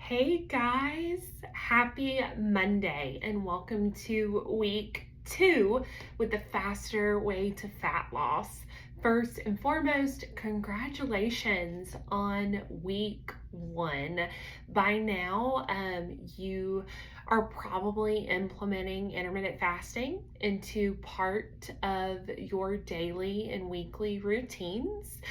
Hey guys, happy Monday and welcome to week 2 with the faster way to fat loss. First and foremost, congratulations on week 1. By now, you are probably implementing intermittent fasting into part of your daily and weekly routines.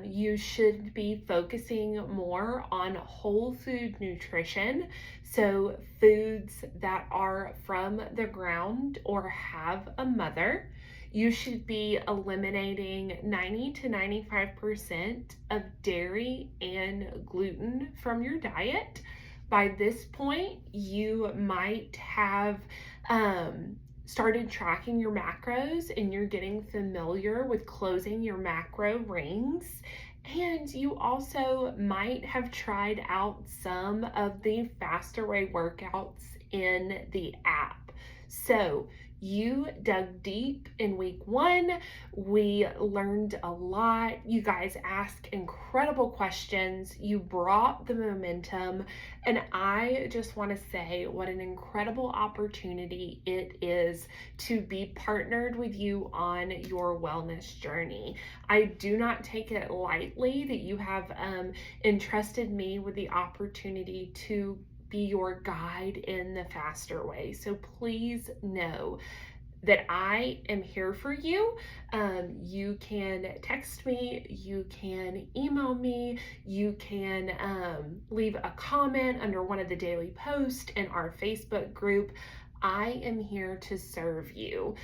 You should be focusing more on whole food nutrition, so foods that are from the ground or have a mother. You should be eliminating 90 to 95% of dairy and gluten from your diet. By this point, you might have started tracking your macros and you're getting familiar with closing your macro rings. And you also might have tried out some of the faster way workouts in the app. So you dug deep in week 1. We learned a lot. You guys asked incredible questions. You brought the momentum. And I just want to say what an incredible opportunity it is to be partnered with you on your wellness journey. I do not take it lightly that you have entrusted me with the opportunity to be your guide in the faster way. So please know that I am here for you. You can text me, you can email me, you can leave a comment under one of the daily posts in our Facebook group. I am here to serve you.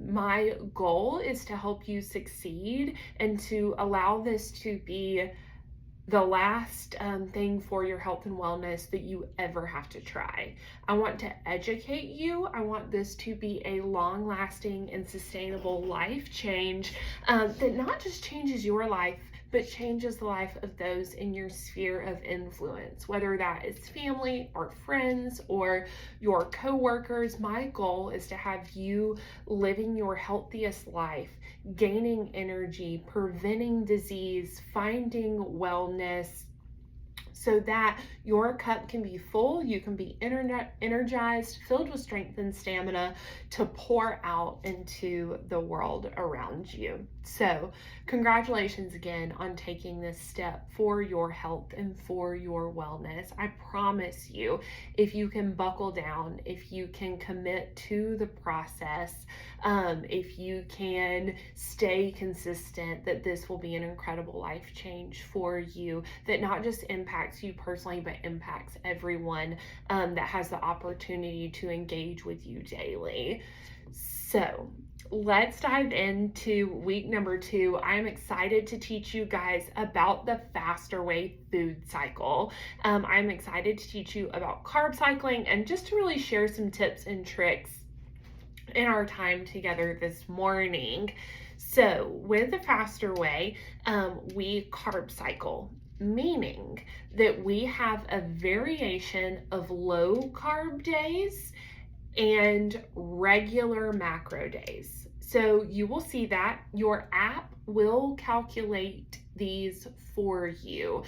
My goal is to help you succeed and to allow this to be the last thing for your health and wellness that you ever have to try. I want to educate you. I want this to be a long-lasting and sustainable life change that not just changes your life, but changes the life of those in your sphere of influence, whether that is family or friends or your coworkers. My goal is to have you living your healthiest life, gaining energy, preventing disease, finding wellness, so that your cup can be full, you can be energized, filled with strength and stamina to pour out into the world around you. So congratulations again on taking this step for your health and for your wellness. I promise you, if you can buckle down, if you can commit to the process, if you can stay consistent, that this will be an incredible life change for you that not just impacts you personally, but impacts everyone that has the opportunity to engage with you daily. So let's dive into week number 2. I'm excited to teach you guys about the faster way food cycle. I'm excited to teach you about carb cycling and just to really share some tips and tricks in our time together this morning. So with the faster way, we carb cycle, meaning that we have a variation of low carb days and regular macro days. So you will see that your app will calculate these for you.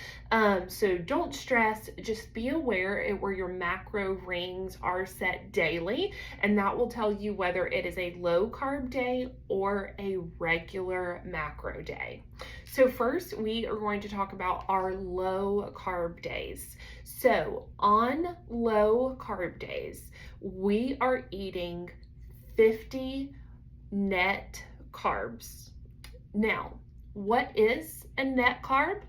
So don't stress, just be aware where your macro rings are set daily, and that will tell you whether it is a low carb day or a regular macro day. So first, we are going to talk about our low carb days. So on low carb days, we are eating 50 net carbs. Now, what is a net carb?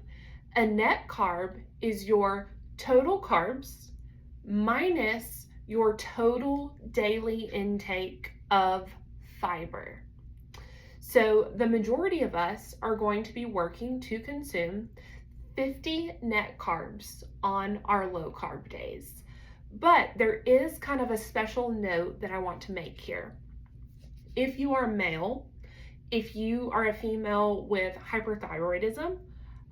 A net carb is your total carbs minus your total daily intake of fiber. So the majority of us are going to be working to consume 50 net carbs on our low carb days. But there is kind of a special note that I want to make here. If you are male, if you are a female with hyperthyroidism,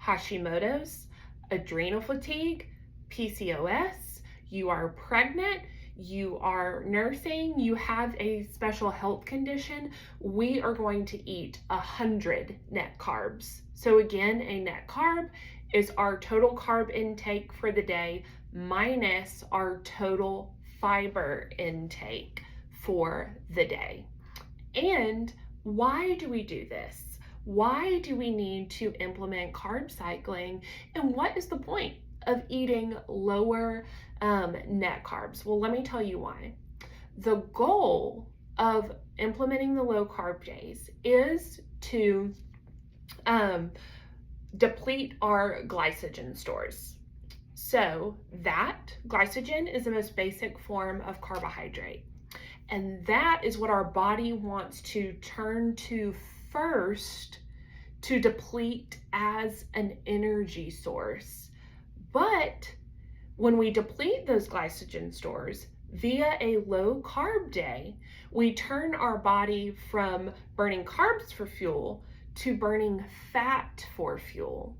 Hashimoto's, adrenal fatigue, PCOS, you are pregnant, you are nursing, you have a special health condition, we are going to eat 100 net carbs. So again, a net carb is our total carb intake for the day minus our total fiber intake for the day. And why do we do this? Why do we need to implement carb cycling? And what is the point of eating lower net carbs? Well, let me tell you why. The goal of implementing the low carb days is to deplete our glycogen stores. So that glycogen is the most basic form of carbohydrate. And that is what our body wants to turn to first to deplete as an energy source. But when we deplete those glycogen stores via a low carb day, we turn our body from burning carbs for fuel to burning fat for fuel.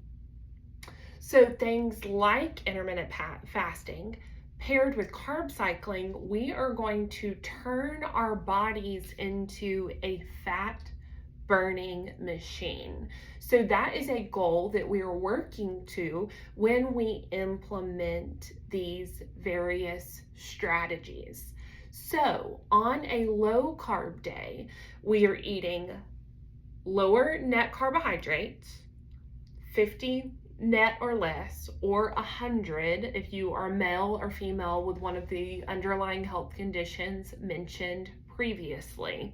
So things like intermittent fasting paired with carb cycling, we are going to turn our bodies into a fat burning machine. So that is a goal that we are working to when we implement these various strategies. So on a low carb day, we are eating lower net carbohydrates, 50 net or less, or 100 if you are male or female with one of the underlying health conditions mentioned previously.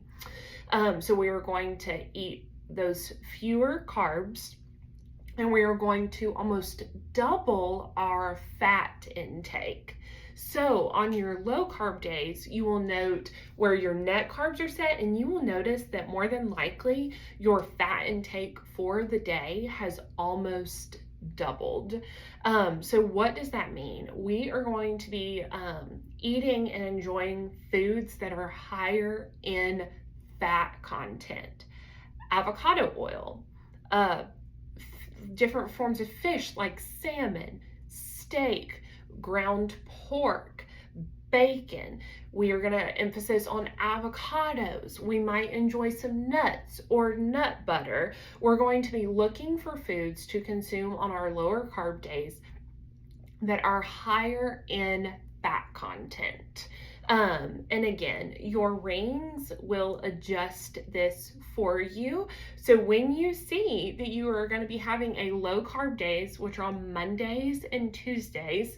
So we are going to eat those fewer carbs, and we are going to almost double our fat intake. So on your low carb days, you will note where your net carbs are set, and you will notice that more than likely your fat intake for the day has almost doubled. So what does that mean? We are going to be eating and enjoying foods that are higher in fat content. Avocado oil, different forms of fish like salmon, steak, ground pork, bacon. We are going to emphasize on avocados. We might enjoy some nuts or nut butter. We're going to be looking for foods to consume on our lower carb days that are higher in fat content. And again, your rings will adjust this for you. So when you see that you are going to be having a low carb days, which are on Mondays and Tuesdays,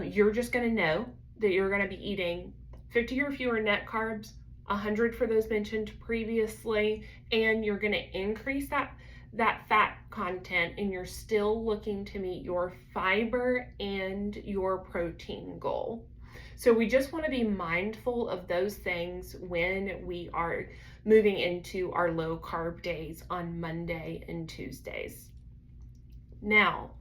you're just going to know that you're going to be eating 50 or fewer net carbs, 100 for those mentioned previously, and you're going to increase that fat content, and you're still looking to meet your fiber and your protein goal. So we just want to be mindful of those things when we are moving into our low carb days on Monday and Tuesdays. Now,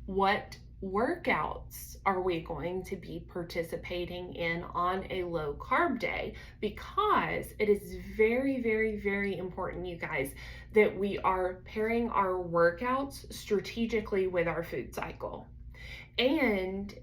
what workouts are we going to be participating in on a low carb day? Because it is very, very, very important, you guys, that we are pairing our workouts strategically with our food cycle. And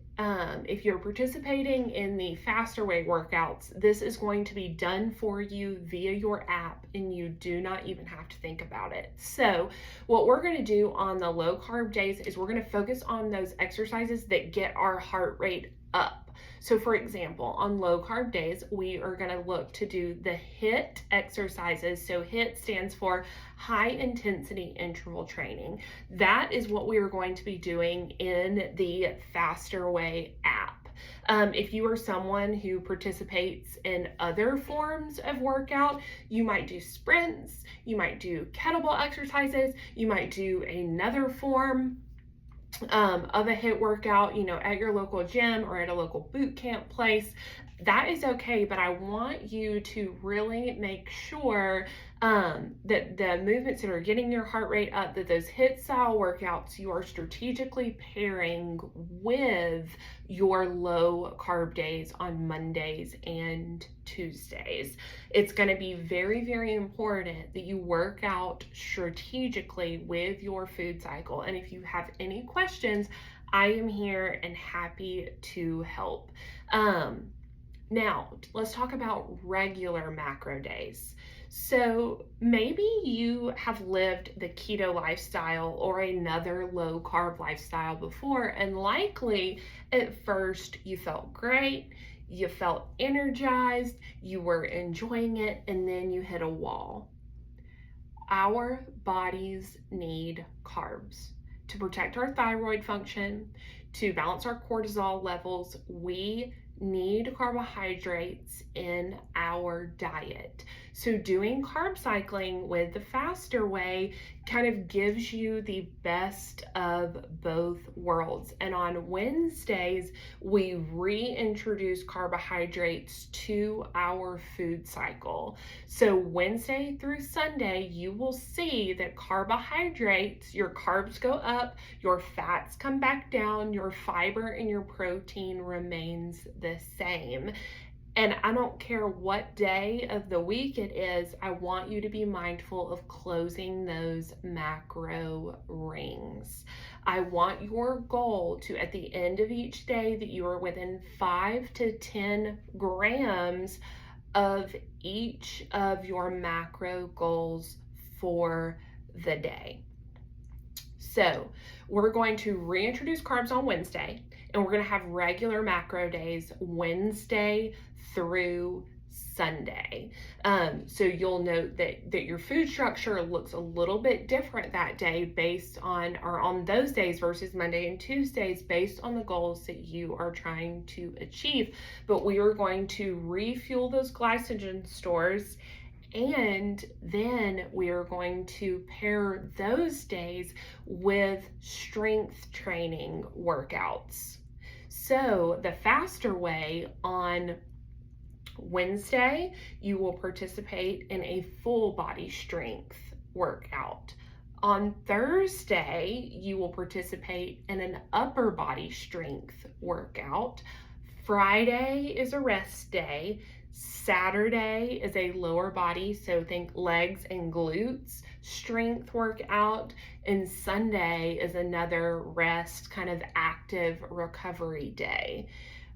if you're participating in the faster way workouts, this is going to be done for you via your app, and you do not even have to think about it. So what we're going to do on the low carb days is we're going to focus on those exercises that get our heart rate up. So for example, on low carb days, we are going to look to do the HIIT exercises. So HIIT stands for high intensity interval training. That is what we are going to be doing in the Faster Way app. If you are someone who participates in other forms of workout, you might do sprints, you might do kettlebell exercises, you might do another form of a HIIT workout, at your local gym or at a local boot camp place. That is okay, but I want you to really make sure that the movements that are getting your heart rate up, that those HIIT style workouts, you are strategically pairing with your low carb days on Mondays and Tuesdays. It's going to be very, very important that you work out strategically with your food cycle. And if you have any questions, I am here and happy to help. Now, let's talk about regular macro days. So maybe you have lived the keto lifestyle or another low carb lifestyle before, and likely at first you felt great, you felt energized, you were enjoying it, and then you hit a wall. Our bodies need carbs to protect our thyroid function, to balance our cortisol levels. We need carbohydrates in our diet. So, doing carb cycling with the faster way kind of gives you the best of both worlds. And on Wednesdays, we reintroduce carbohydrates to our food cycle. So Wednesday through Sunday, you will see that carbohydrates, your carbs go up, your fats come back down, your fiber and your protein remains the same. And I don't care what day of the week it is, I want you to be mindful of closing those macro rings. I want your goal to, at the end of each day, that you are within 5 to 10 grams of each of your macro goals for the day. So we're going to reintroduce carbs on Wednesday, and we're going to have regular macro days Wednesday through Sunday. So you'll note that your food structure looks a little bit different that day based on, or on those days versus Monday and Tuesdays, based on the goals that you are trying to achieve. But we are going to refuel those glycogen stores, and then we are going to pair those days with strength training workouts. So the faster way, on Wednesday, you will participate in a full body strength workout. On Thursday, you will participate in an upper body strength workout. Friday is a rest day. Saturday is a lower body, so think legs and glutes strength workout. And Sunday is another rest, kind of active recovery day.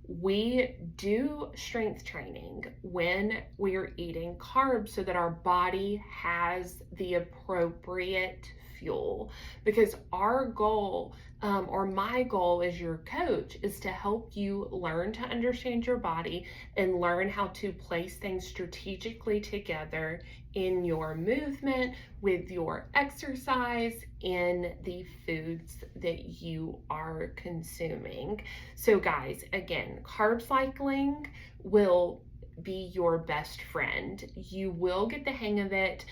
We do strength training when we are eating carbs so that our body has the appropriate fuel, because our goal, or my goal as your coach, is to help you learn to understand your body and learn how to place things strategically together in your movement, with your exercise, in the foods that you are consuming. So guys, again, carb cycling will be your best friend. You will get the hang of it.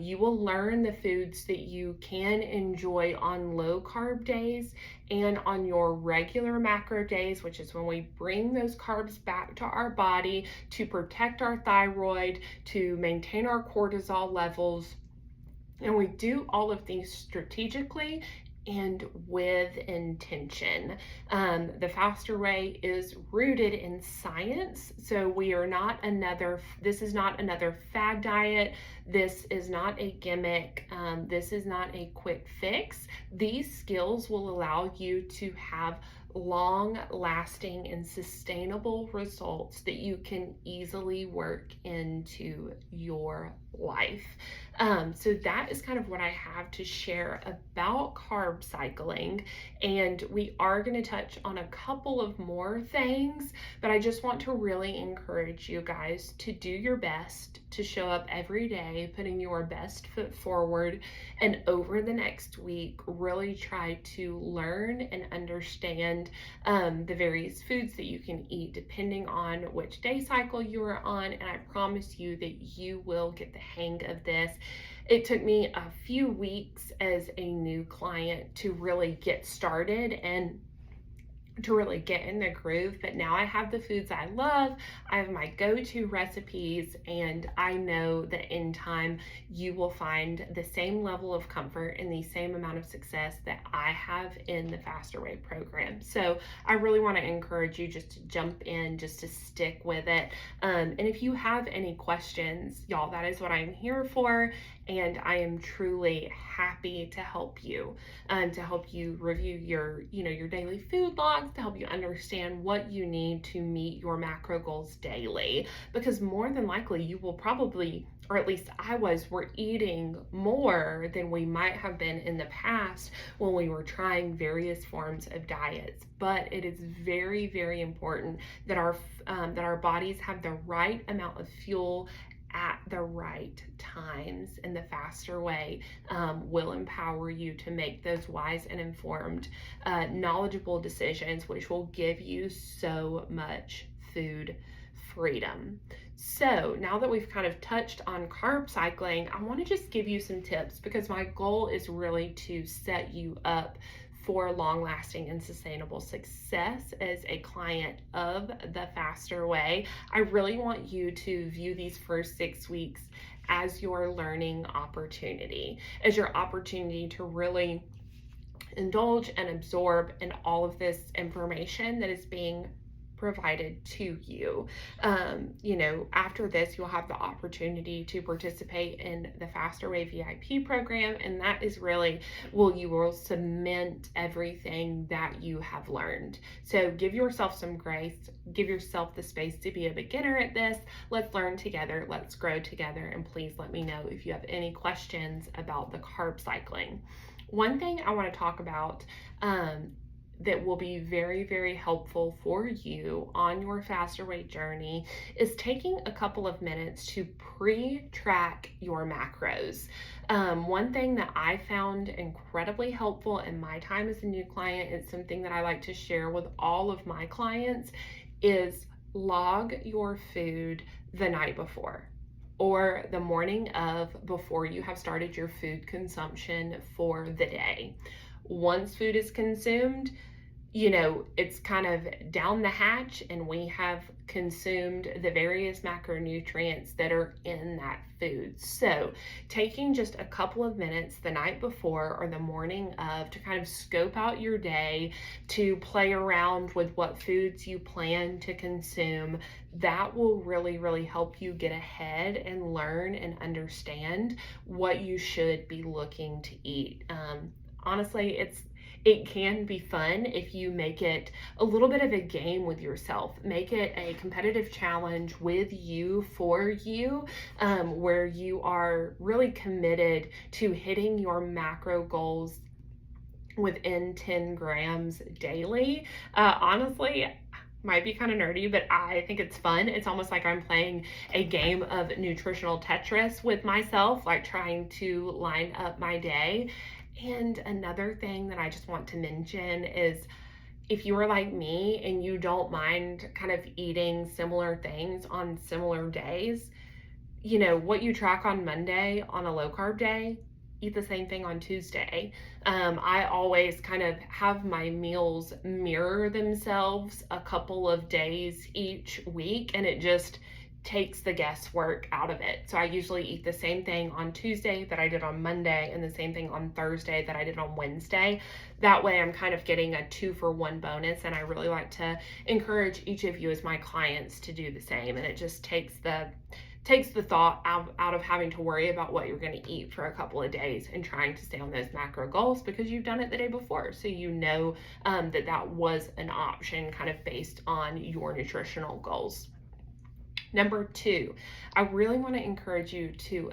You will learn the foods that you can enjoy on low carb days and on your regular macro days, which is when we bring those carbs back to our body to protect our thyroid, to maintain our cortisol levels. And we do all of these strategically and with intention. The faster way is rooted in science. So this is not another fad diet. This is not a gimmick. This is not a quick fix. These skills will allow you to have long lasting and sustainable results that you can easily work into your life. So that is kind of what I have to share about carb cycling. And we are going to touch on a couple of more things, but I just want to really encourage you guys to do your best to show up every day, putting your best foot forward, and over the next week, really try to learn and understand the various foods that you can eat depending on which day cycle you are on. And I promise you that you will get the hang of this. It took me a few weeks as a new client to really get started and to really get in the groove, but now I have the foods I love, I have my go-to recipes, and I know that in time you will find the same level of comfort and the same amount of success that I have in the Faster Way program. So I really want to encourage you just to jump in, just to stick with it. And if you have any questions, y'all, that is what I'm here for. And I am truly happy to help you review your daily food logs, to help you understand what you need to meet your macro goals daily. Because more than likely, you will probably or at least I was, were eating more than we might have been in the past when we were trying various forms of diets. But it is very, very important that our bodies have the right amount of fuel at the right times, and the faster way will empower you to make those wise and informed, knowledgeable decisions, which will give you so much food freedom. So now that we've kind of touched on carb cycling, I want to just give you some tips, because my goal is really to set you up for long-lasting and sustainable success as a client of the Faster Way. I really want you to view these first 6 weeks as your learning opportunity, as your opportunity to really indulge and absorb in all of this information that is being provided to you. After this, you'll have the opportunity to participate in the Faster Way VIP program, and that is really you will cement everything that you have learned. So give yourself some grace, give yourself the space to be a beginner at this. Let's learn together, let's grow together, and please let me know if you have any questions about the carb cycling. One thing I want to talk about that will be very, very helpful for you on your Faster Way journey is taking a couple of minutes to pre-track your macros. One thing that I found incredibly helpful in my time as a new client, it's something that I like to share with all of my clients, is log your food the night before or the morning of, before you have started your food consumption for the day. Once food is consumed, it's kind of down the hatch, and we have consumed the various macronutrients that are in that food. So taking just a couple of minutes the night before or the morning of to kind of scope out your day, to play around with what foods you plan to consume, that will really, really help you get ahead and learn and understand what you should be looking to eat. Honestly, it can be fun if you make it a little bit of a game with yourself. Make it a competitive challenge with you, for you, where you are really committed to hitting your macro goals within 10 grams daily. Honestly, might be kind of nerdy, but I think it's fun. It's almost like I'm playing a game of nutritional Tetris with myself, like trying to line up my day. And another thing that I just want to mention is, if you are like me and you don't mind kind of eating similar things on similar days, what you track on Monday on a low carb day, eat the same thing on Tuesday. I always kind of have my meals mirror themselves a couple of days each week, and it just takes the guesswork out of it. So I usually eat the same thing on Tuesday that I did on Monday, and the same thing on Thursday that I did on Wednesday. That way I'm kind of getting a 2-for-1 bonus, and I really like to encourage each of you as my clients to do the same. And it just takes the thought out of having to worry about what you're going to eat for a couple of days and trying to stay on those macro goals, because you've done it the day before. So that was an option kind of based on your nutritional goals. Number 2, I really want to encourage you to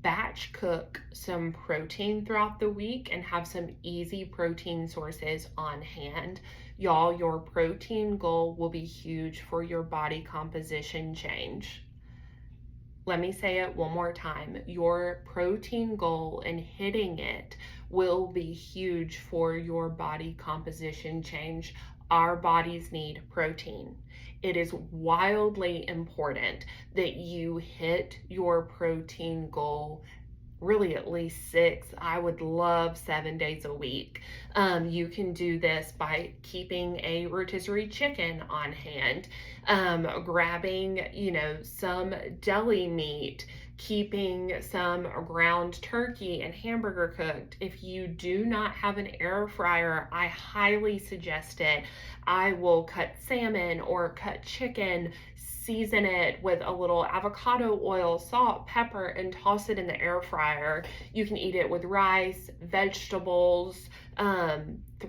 batch cook some protein throughout the week and have some easy protein sources on hand. Y'all, your protein goal will be huge for your body composition change. Let me say it one more time. Your protein goal and hitting it will be huge for your body composition change. Our bodies need protein. It is wildly important that you hit your protein goal, really at least 6. I would love 7 days a week. You can do this by keeping a rotisserie chicken on hand, grabbing, some deli meat, keeping some ground turkey and hamburger cooked. If you do not have an air fryer, I highly suggest it. I will cut salmon or cut chicken season it with a little avocado oil, salt, pepper, and toss it in the air fryer. You can eat it with rice, vegetables,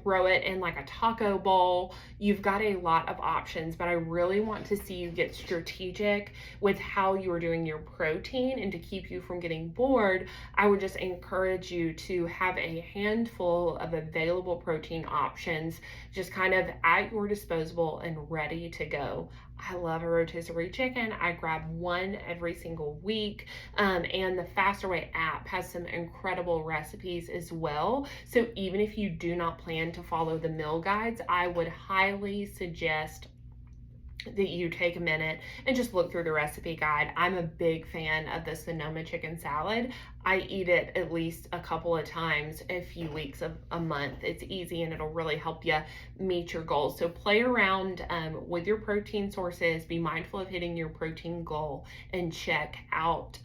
throw it in like a taco bowl. You've got a lot of options, but I really want to see you get strategic with how you are doing your protein. And to keep you from getting bored, I would just encourage you to have a handful of available protein options just kind of at your disposal and ready to go. I love a rotisserie chicken. I grab one every single week. And the Faster Way app has some incredible recipes as well. So even if you do not plan to follow the meal guides, I would highly suggest that you take a minute and just look through the recipe guide. I'm a big fan of the Sonoma chicken salad. I eat it at least a couple of times a few weeks of a month. It's easy and it'll really help you meet your goals. So play around with your protein sources. Be mindful of hitting your protein goal and check out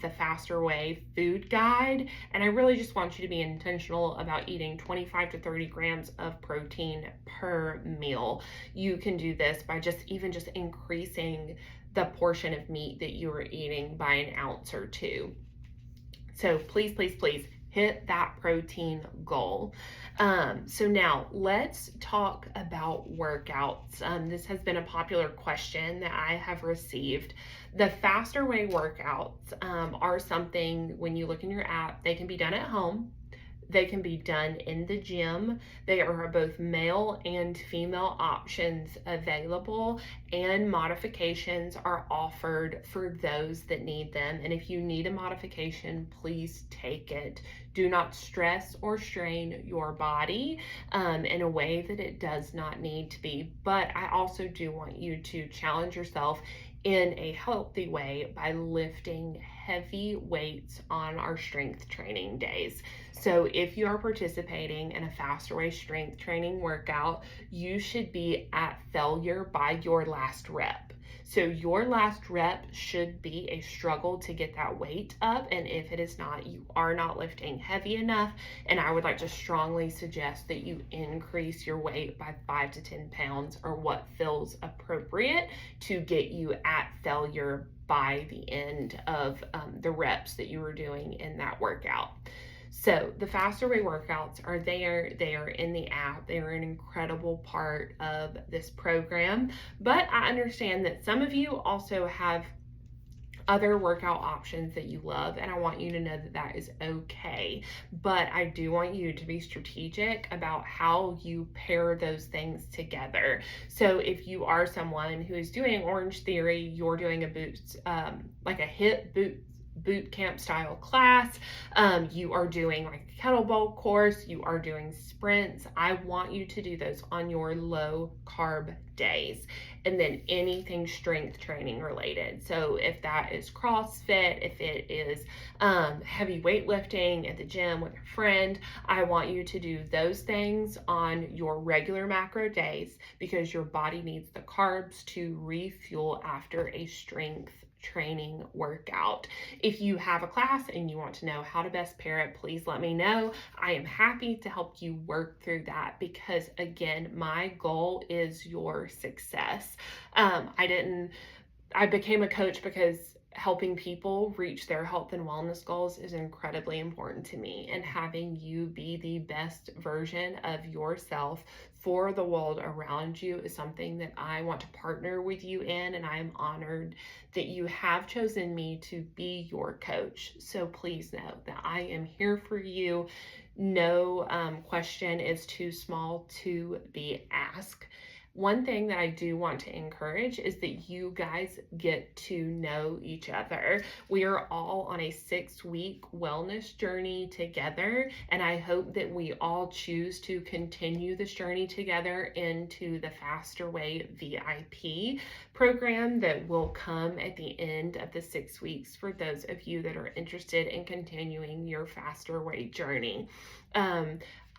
the Faster Way food guide. And I really just want you to be intentional about eating 25 to 30 grams of protein per meal. You can do this by just increasing the portion of meat that you are eating by an ounce or two. So please, please, please hit that protein goal. So now let's talk about workouts. This has been a popular question that I have received. The Faster Way workouts are something, when you look in your app, they can be done at home. They can be done in the gym. They are both male and female options available, and modifications are offered for those that need them. And if you need a modification, please take it. Do not stress or strain your body in a way that it does not need to be. But I also do want you to challenge yourself in a healthy way by lifting heavy weights on our strength training days. So if you are participating in a Faster Way strength training workout, you should be at failure by your last rep. So your last rep should be a struggle to get that weight up, and if it is not, you are not lifting heavy enough, and I would like to strongly suggest that you increase your weight by 5 to 10 pounds or what feels appropriate to get you at failure by the end of the reps that you were doing in that workout. So the Faster Way workouts are there. They are in the app. They are an incredible part of this program. But I understand that some of you also have other workout options that you love, and I want you to know that that is okay. But I do want you to be strategic about how you pair those things together. So if you are someone who is doing Orange Theory, you're doing a like a HIIT boot camp style class, you are doing like a kettlebell course, you are doing sprints, I want you to do those on your low carb days. And then anything strength training related. So if that is CrossFit, if it is heavy weightlifting at the gym with a friend, I want you to do those things on your regular macro days, because your body needs the carbs to refuel after a strength training workout. If you have a class and you want to know how to best pair it, please let me know. I am happy to help you work through that, because again, my goal is your success. I became a coach because helping people reach their health and wellness goals is incredibly important to me, and having you be the best version of yourself for the world around you is something that I want to partner with you in, and I am honored that you have chosen me to be your coach. So please know that I am here for you. No question is too small to be asked. One thing that I do want to encourage is that you guys get to know each other. We are all on a 6-week wellness journey together, and I hope that we all choose to continue this journey together into the Faster Way VIP program that will come at the end of the 6 weeks for those of you that are interested in continuing your Faster Way journey.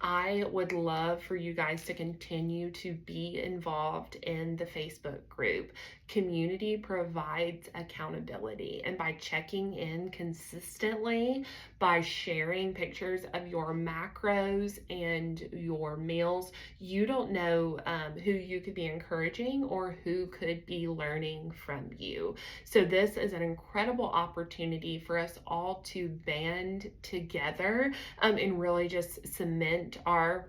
I would love for you guys to continue to be involved in the Facebook group. Community provides accountability, and by checking in consistently, by sharing pictures of your macros and your meals, you don't know who you could be encouraging or who could be learning from you. So this is an incredible opportunity for us all to band together and really just cement our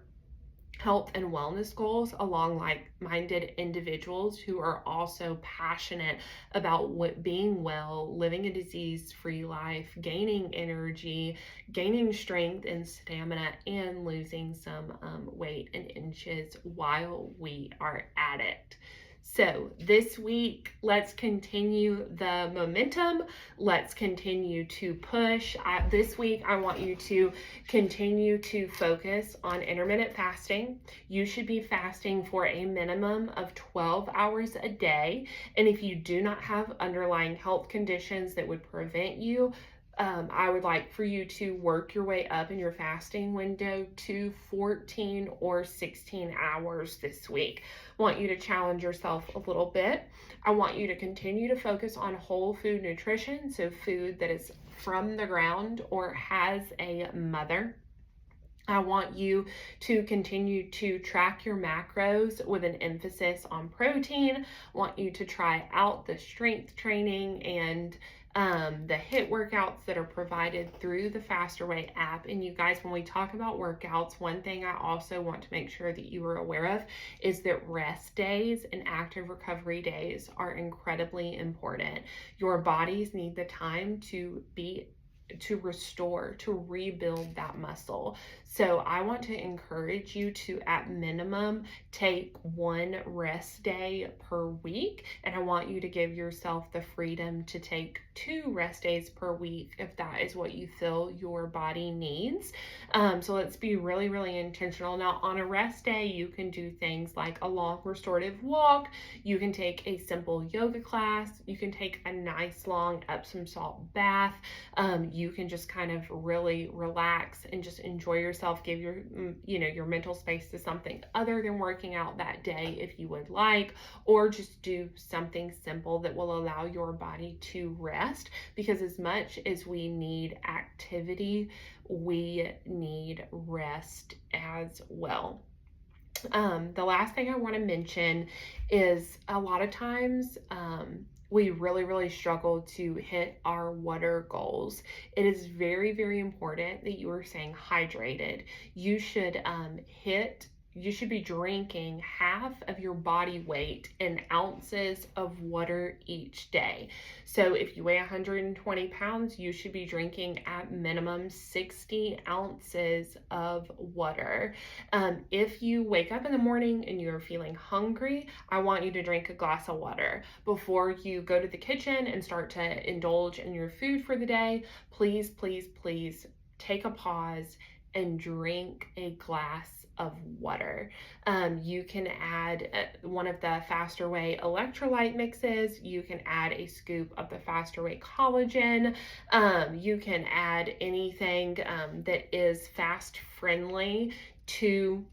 health and wellness goals along like-minded individuals who are also passionate about being well, living a disease-free life, gaining energy, gaining strength and stamina, and losing some weight and inches while we are at it. So this week, let's continue the momentum. Let's continue to push. This week, I want you to continue to focus on intermittent fasting. You should be fasting for a minimum of 12 hours a day. And if you do not have underlying health conditions that would prevent you, I would like for you to work your way up in your fasting window to 14 or 16 hours this week. I want you to challenge yourself a little bit. I want you to continue to focus on whole food nutrition, so food that is from the ground or has a mother. I want you to continue to track your macros with an emphasis on protein. I want you to try out the strength training and the HIIT workouts that are provided through the Faster Way app. And you guys, when we talk about workouts, one thing I also want to make sure that you are aware of is that rest days and active recovery days are incredibly important. Your bodies need the time to restore, to rebuild that muscle. So I want to encourage you to, at minimum, take one rest day per week. And I want you to give yourself the freedom to take 2 rest days per week if that is what you feel your body needs. So let's be really, really intentional. Now, on a rest day, you can do things like a long restorative walk. You can take a simple yoga class. You can take a nice long Epsom salt bath. You can just kind of really relax and just enjoy yourself, give your mental space to something other than working out that day if you would like, or just do something simple that will allow your body to rest, because as much as we need activity, we need rest as well. The last thing I want to mention is a lot of times we really, really struggle to hit our water goals. It is very, very important that you are staying hydrated. You should be drinking half of your body weight in ounces of water each day. So if you weigh 120 pounds, you should be drinking at minimum 60 ounces of water. If you wake up in the morning and you're feeling hungry, I want you to drink a glass of water. Before you go to the kitchen and start to indulge in your food for the day, please, please, please take a pause and drink a glass of water. You can add one of the Faster Way electrolyte mixes. You can add a scoop of the Faster Way collagen. You can add anything that is fast friendly to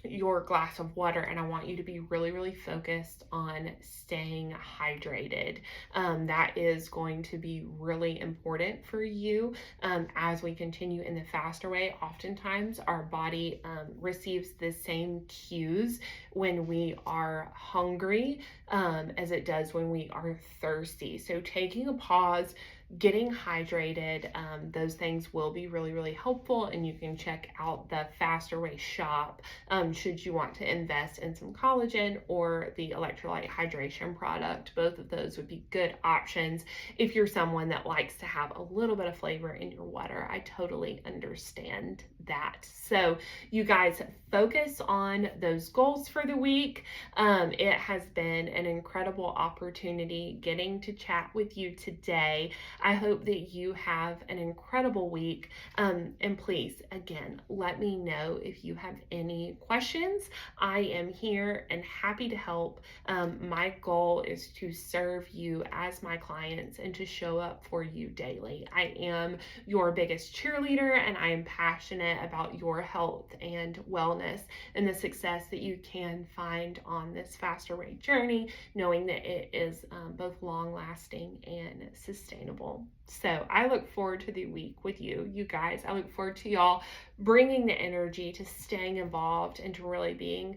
your glass of water, and I want you to be really, really focused on staying hydrated. That is going to be really important for you as we continue in the Faster Way. Oftentimes our body receives the same cues when we are hungry as it does when we are thirsty. So taking a pause, getting hydrated, those things will be really, really helpful, and you can check out the Faster Way shop should you want to invest in some collagen or the electrolyte hydration product. Both of those would be good options if you're someone that likes to have a little bit of flavor in your water. I totally understand that. So you guys, focus on those goals for the week. It has been an incredible opportunity getting to chat with you today. I hope that you have an incredible week. And please, again, let me know if you have any questions. I am here and happy to help. My goal is to serve you as my clients and to show up for you daily. I am your biggest cheerleader, and I am passionate about your health and wellness and the success that you can find on this faster weight journey, knowing that it is both long lasting and sustainable. So I look forward to the week with you guys. I look forward to y'all bringing the energy to staying involved and to really being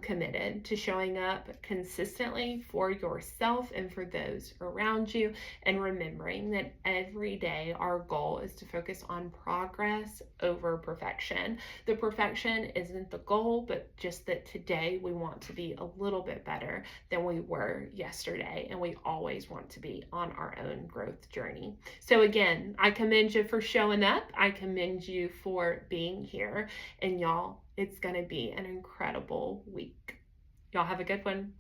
committed to showing up consistently for yourself and for those around you, and remembering that every day our goal is to focus on progress over perfection. The perfection isn't the goal, but just that today we want to be a little bit better than we were yesterday, and we always want to be on our own growth journey. So again, I commend you for showing up. I commend you for being here, and y'all, it's going to be an incredible week. Y'all have a good one.